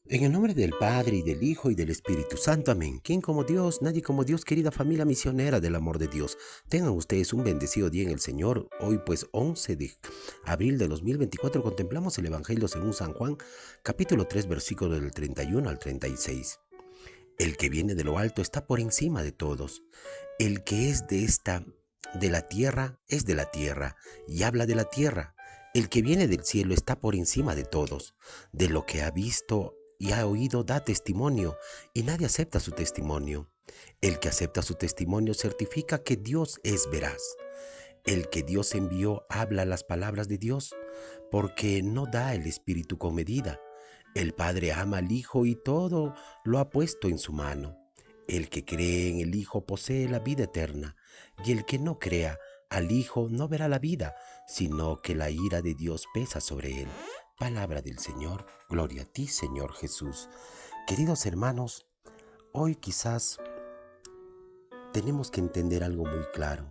En el nombre del Padre, y del Hijo, y del Espíritu Santo. Amén. ¿Quién como Dios? Nadie como Dios, querida familia misionera del amor de Dios. Tengan ustedes un bendecido día en el Señor. Hoy, pues, 11 de abril de 2024, contemplamos el Evangelio según San Juan, capítulo 3, versículo del 31 al 36. El que viene de lo alto está por encima de todos. El que es de la tierra, es de la tierra, y habla de la tierra. El que viene del cielo está por encima de todos. De lo que ha visto y ha oído da testimonio, y nadie acepta su testimonio. El que acepta su testimonio certifica que Dios es veraz. El que Dios envió habla las palabras de Dios, porque no da el Espíritu con medida. El Padre ama al Hijo y todo lo ha puesto en su mano. El que cree en el Hijo posee la vida eterna, y el que no crea al Hijo no verá la vida, sino que la ira de Dios pesa sobre él. Palabra del Señor, gloria a ti, Señor Jesús. Queridos hermanos, hoy quizás tenemos que entender algo muy claro.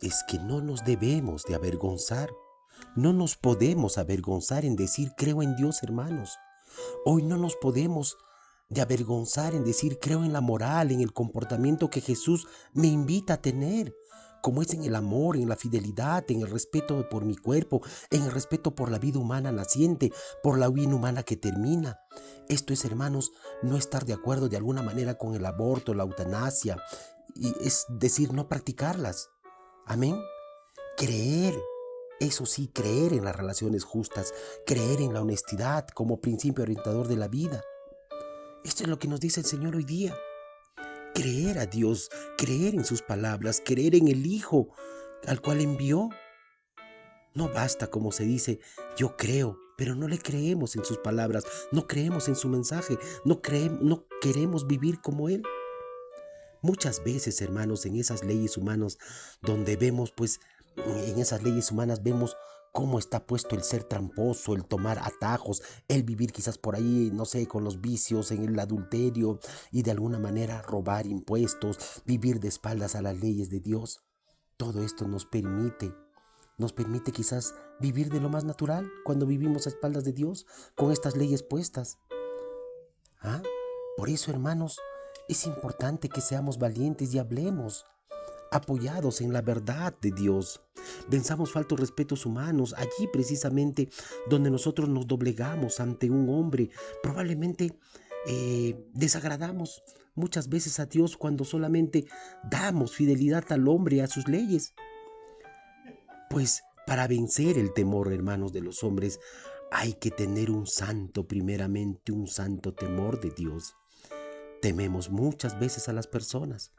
Es que no nos debemos de avergonzar. No nos podemos avergonzar en decir creo en Dios, hermanos. Hoy no nos podemos de avergonzar en decir creo en la moral, en el comportamiento que Jesús me invita a tener, como es en el amor, en la fidelidad, en el respeto por mi cuerpo, en el respeto por la vida humana naciente, por la vida humana que termina. Esto es, hermanos, no estar de acuerdo de alguna manera con el aborto, la eutanasia, y es decir, no practicarlas. Amén. Creer, eso sí, creer en las relaciones justas, creer en la honestidad como principio orientador de la vida. Esto es lo que nos dice el Señor hoy día. Creer a Dios, creer en sus palabras, creer en el Hijo al cual envió. No basta, como se dice, yo creo, pero no le creemos en sus palabras, no creemos en su mensaje, no queremos vivir como Él. Muchas veces, hermanos, en esas leyes humanas donde vemos, pues, en esas leyes humanas vemos cómo está puesto el ser tramposo, el tomar atajos, el vivir quizás por ahí, no sé, con los vicios, en el adulterio y de alguna manera robar impuestos, vivir de espaldas a las leyes de Dios. Todo esto nos permite quizás vivir de lo más natural cuando vivimos a espaldas de Dios con estas leyes puestas. ¿Ah? Por eso, hermanos, es importante que seamos valientes y hablemos, apoyados en la verdad de Dios. Venzamos faltos respetos humanos, allí precisamente donde nosotros nos doblegamos ante un hombre. Probablemente desagradamos muchas veces a Dios cuando solamente damos fidelidad al hombre y a sus leyes. Pues para vencer el temor, hermanos, de los hombres, hay que tener un santo, primeramente un santo temor de Dios. Tememos muchas veces a las personas,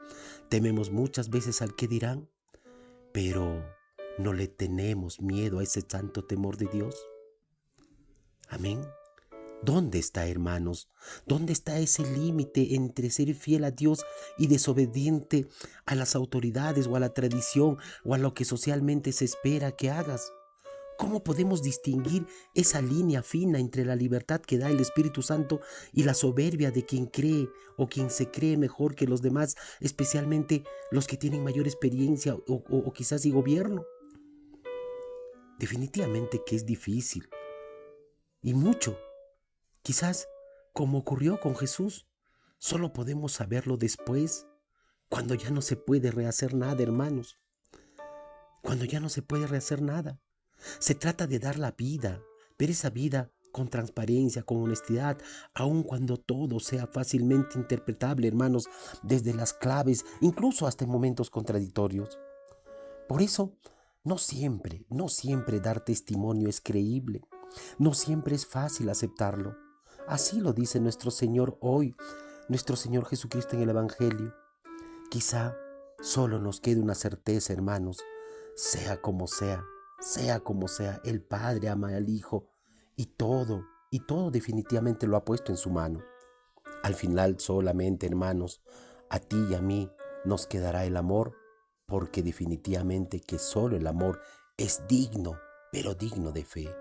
tememos muchas veces al que dirán, pero no le tenemos miedo a ese santo temor de Dios. Amén. ¿Dónde está, hermanos? ¿Dónde está ese límite entre ser fiel a Dios y desobediente a las autoridades o a la tradición o a lo que socialmente se espera que hagas? ¿Cómo podemos distinguir esa línea fina entre la libertad que da el Espíritu Santo y la soberbia de quien cree o quien se cree mejor que los demás, especialmente los que tienen mayor experiencia o quizás y gobierno? Definitivamente que es difícil y mucho. Quizás, como ocurrió con Jesús, solo podemos saberlo después, cuando ya no se puede rehacer nada, hermanos, cuando ya no se puede rehacer nada. Se trata de dar la vida, ver esa vida con transparencia, con honestidad, aun cuando todo sea fácilmente interpretable, hermanos, desde las claves, incluso hasta en momentos contradictorios. Por eso, no siempre dar testimonio es creíble, no siempre es fácil aceptarlo. Así lo dice nuestro Señor hoy, nuestro Señor Jesucristo en el Evangelio. Quizá solo nos quede una certeza, hermanos, sea como sea, sea como sea, el Padre ama al Hijo y todo definitivamente lo ha puesto en su mano. Al final solamente, hermanos, a ti y a mí nos quedará el amor, porque definitivamente que solo el amor es digno, pero digno de fe.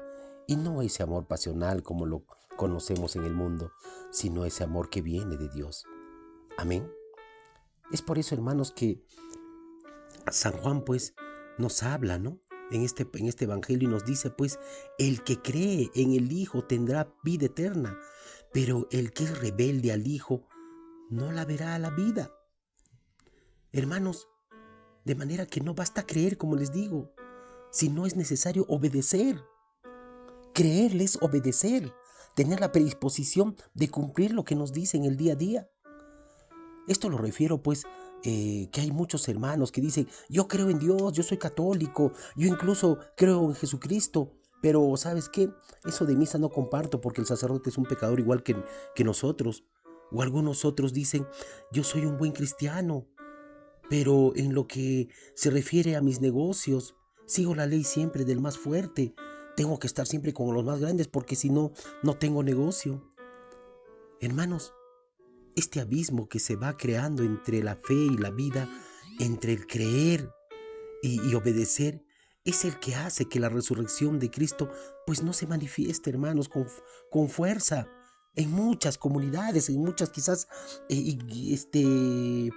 Y no ese amor pasional como lo conocemos en el mundo, sino ese amor que viene de Dios. Amén. Es por eso, hermanos, que San Juan pues nos habla, ¿no? En este evangelio y nos dice pues, el que cree en el Hijo tendrá vida eterna. pero el que es rebelde al Hijo no la verá a la vida. Hermanos, de manera que no basta creer, como les digo, sino es necesario obedecer. Creerle es obedecer, tener la predisposición de cumplir lo que nos dicen el día a día. Esto lo refiero pues que hay muchos hermanos que dicen, yo creo en Dios, yo soy católico, yo incluso creo en Jesucristo, pero ¿sabes qué? Eso de misa no comparto porque el sacerdote es un pecador igual que nosotros. O algunos otros dicen, yo soy un buen cristiano, pero en lo que se refiere a mis negocios, sigo la ley siempre del más fuerte. Tengo que estar siempre con los más grandes porque si no, no tengo negocio. Hermanos, este abismo que se va creando entre la fe y la vida, entre el creer y obedecer, es el que hace que la resurrección de Cristo pues no se manifieste, hermanos, con fuerza en muchas comunidades, en muchas quizás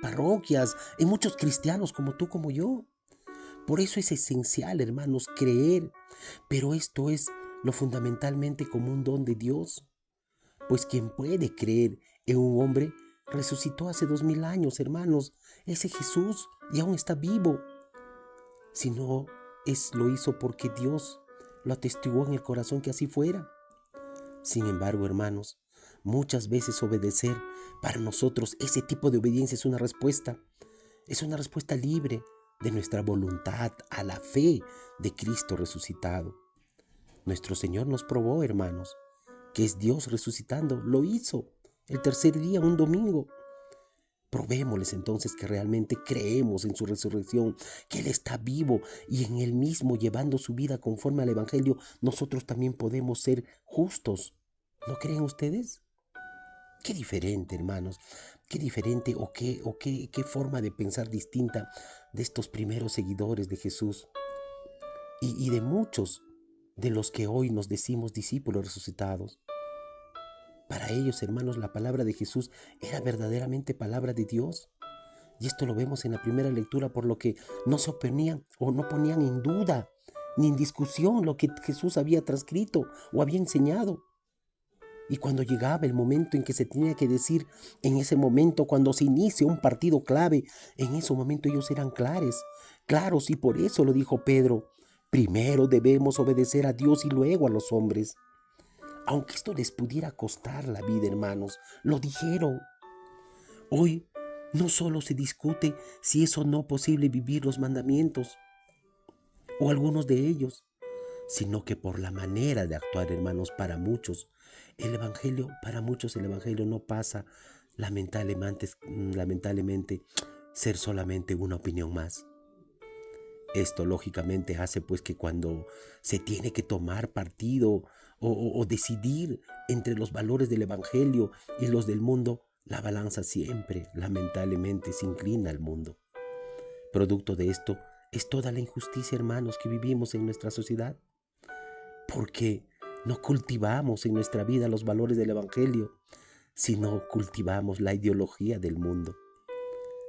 parroquias, en muchos cristianos como tú, como yo. Por eso es esencial, hermanos, creer, pero esto es lo fundamentalmente como un don de Dios, pues quien puede creer en un hombre resucitó hace 2000 años, hermanos. Ese Jesús y aún está vivo. Si no lo hizo porque Dios lo atestiguó en el corazón que así fuera. Sin embargo, hermanos, muchas veces obedecer, para nosotros ese tipo de obediencia es una respuesta libre de nuestra voluntad a la fe de Cristo resucitado. Nuestro Señor nos probó, hermanos, que es Dios resucitando. Lo hizo el tercer día, un domingo. Probémosles entonces que realmente creemos en su resurrección, que Él está vivo y en Él mismo llevando su vida conforme al Evangelio, nosotros también podemos ser justos. ¿No creen ustedes? Qué diferente, hermanos, qué diferente o qué forma de pensar distinta de estos primeros seguidores de Jesús y de muchos de los que hoy nos decimos discípulos resucitados. Para ellos, hermanos, la palabra de Jesús era verdaderamente palabra de Dios. Y esto lo vemos en la primera lectura, por lo que no se oponían o no ponían en duda ni en discusión lo que Jesús había transcrito o había enseñado. Y cuando llegaba el momento en que se tenía que decir, en ese momento, cuando se inicia un partido clave, en ese momento ellos eran claros, y por eso lo dijo Pedro, primero debemos obedecer a Dios y luego a los hombres. Aunque esto les pudiera costar la vida, hermanos, lo dijeron. Hoy no solo se discute si es o no posible vivir los mandamientos, o algunos de ellos, sino que por la manera de actuar, hermanos, para muchos el Evangelio no pasa, lamentablemente, ser solamente una opinión más. Esto lógicamente hace pues que cuando se tiene que tomar partido o decidir entre los valores del Evangelio y los del mundo, la balanza siempre, lamentablemente, se inclina al mundo. Producto de esto es toda la injusticia, hermanos, que vivimos en nuestra sociedad, porque no cultivamos en nuestra vida los valores del Evangelio, sino cultivamos la ideología del mundo.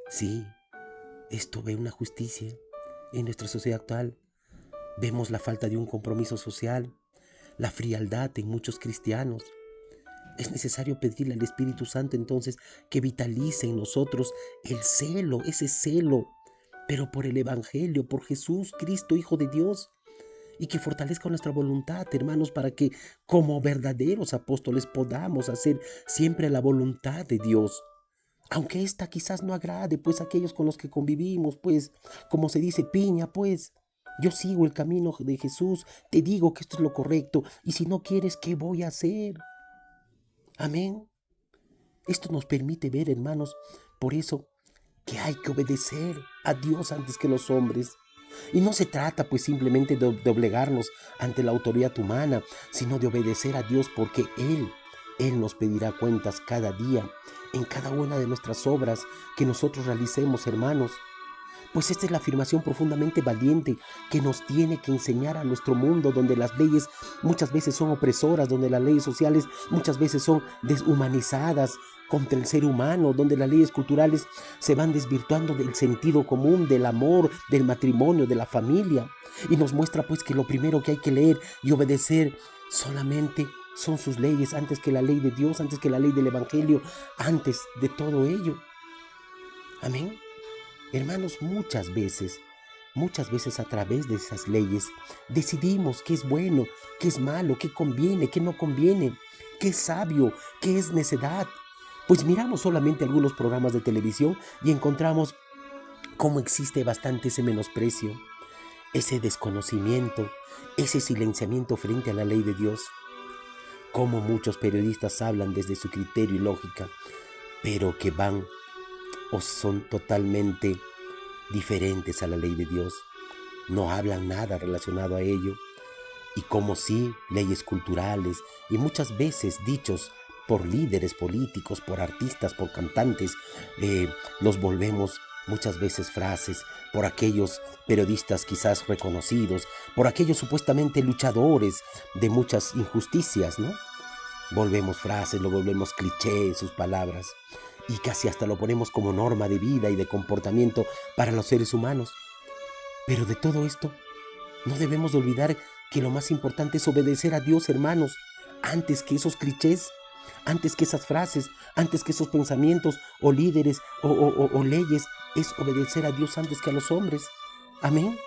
Sí, esto ve una justicia en nuestra sociedad actual. Vemos la falta de un compromiso social, la frialdad en muchos cristianos. Es necesario pedirle al Espíritu Santo entonces que vitalice en nosotros ese celo, pero por el Evangelio, por Jesús Cristo, Hijo de Dios, y que fortalezca nuestra voluntad, hermanos, para que como verdaderos apóstoles podamos hacer siempre la voluntad de Dios. Aunque esta quizás no agrade, pues, a aquellos con los que convivimos, pues, como se dice, piña, pues. Yo sigo el camino de Jesús, te digo que esto es lo correcto, y si no quieres, ¿qué voy a hacer? Amén. Esto nos permite ver, hermanos, por eso que hay que obedecer a Dios antes que los hombres. Y no se trata pues simplemente de doblegarnos ante la autoridad humana, sino de obedecer a Dios porque Él nos pedirá cuentas cada día, en cada una de nuestras obras que nosotros realicemos, hermanos. Pues esta es la afirmación profundamente valiente que nos tiene que enseñar a nuestro mundo, donde las leyes muchas veces son opresoras, donde las leyes sociales muchas veces son deshumanizadas contra el ser humano, donde las leyes culturales se van desvirtuando del sentido común, del amor, del matrimonio, de la familia. Y nos muestra pues que lo primero que hay que leer y obedecer solamente son sus leyes antes que la ley de Dios, antes que la ley del Evangelio, antes de todo ello. Amén. Hermanos, muchas veces a través de esas leyes decidimos qué es bueno, qué es malo, qué conviene, qué no conviene, qué es sabio, qué es necedad. Pues miramos solamente algunos programas de televisión y encontramos cómo existe bastante ese menosprecio, ese desconocimiento, ese silenciamiento frente a la ley de Dios. Cómo muchos periodistas hablan desde su criterio y lógica, pero que van o son totalmente diferentes a la ley de Dios. No hablan nada relacionado a ello. Y como sí, leyes culturales y muchas veces dichos por líderes políticos, por artistas, por cantantes, los volvemos muchas veces frases por aquellos periodistas quizás reconocidos, por aquellos supuestamente luchadores de muchas injusticias, ¿no? Volvemos frases, lo volvemos cliché, sus palabras, y casi hasta lo ponemos como norma de vida y de comportamiento para los seres humanos. Pero de todo esto, no debemos de olvidar que lo más importante es obedecer a Dios, hermanos, antes que esos clichés, antes que esas frases, antes que esos pensamientos o líderes o leyes, es obedecer a Dios antes que a los hombres. Amén.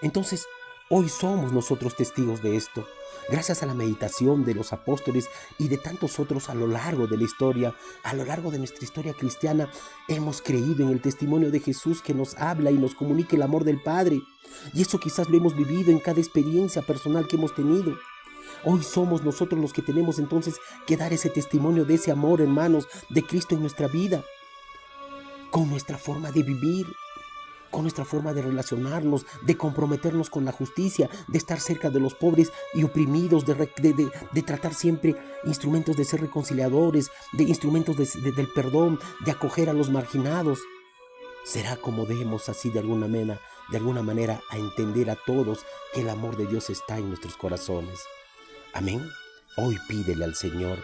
Entonces, hoy somos nosotros testigos de esto. Gracias a la meditación de los apóstoles y de tantos otros a lo largo de la historia, a lo largo de nuestra historia cristiana, hemos creído en el testimonio de Jesús que nos habla y nos comunica el amor del Padre. Y eso quizás lo hemos vivido en cada experiencia personal que hemos tenido. Hoy somos nosotros los que tenemos entonces que dar ese testimonio de ese amor, hermanos, de Cristo en nuestra vida, con nuestra forma de vivir, con nuestra forma de relacionarnos, de comprometernos con la justicia, de estar cerca de los pobres y oprimidos, de tratar siempre instrumentos de ser reconciliadores, de instrumentos del perdón, de acoger a los marginados. Será como demos así de alguna manera a entender a todos que el amor de Dios está en nuestros corazones. Amén. Hoy pídele al Señor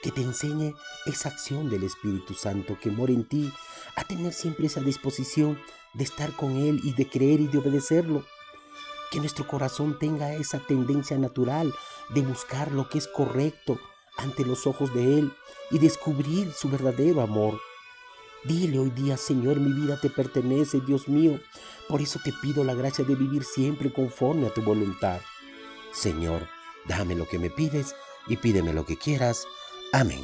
que te enseñe esa acción del Espíritu Santo que mora en ti, a tener siempre esa disposición de estar con Él y de creer y de obedecerlo. Que nuestro corazón tenga esa tendencia natural de buscar lo que es correcto ante los ojos de Él y descubrir su verdadero amor. Dile hoy día: Señor, mi vida te pertenece, Dios mío. Por eso te pido la gracia de vivir siempre conforme a tu voluntad. Señor, dame lo que me pides y pídeme lo que quieras. Amén.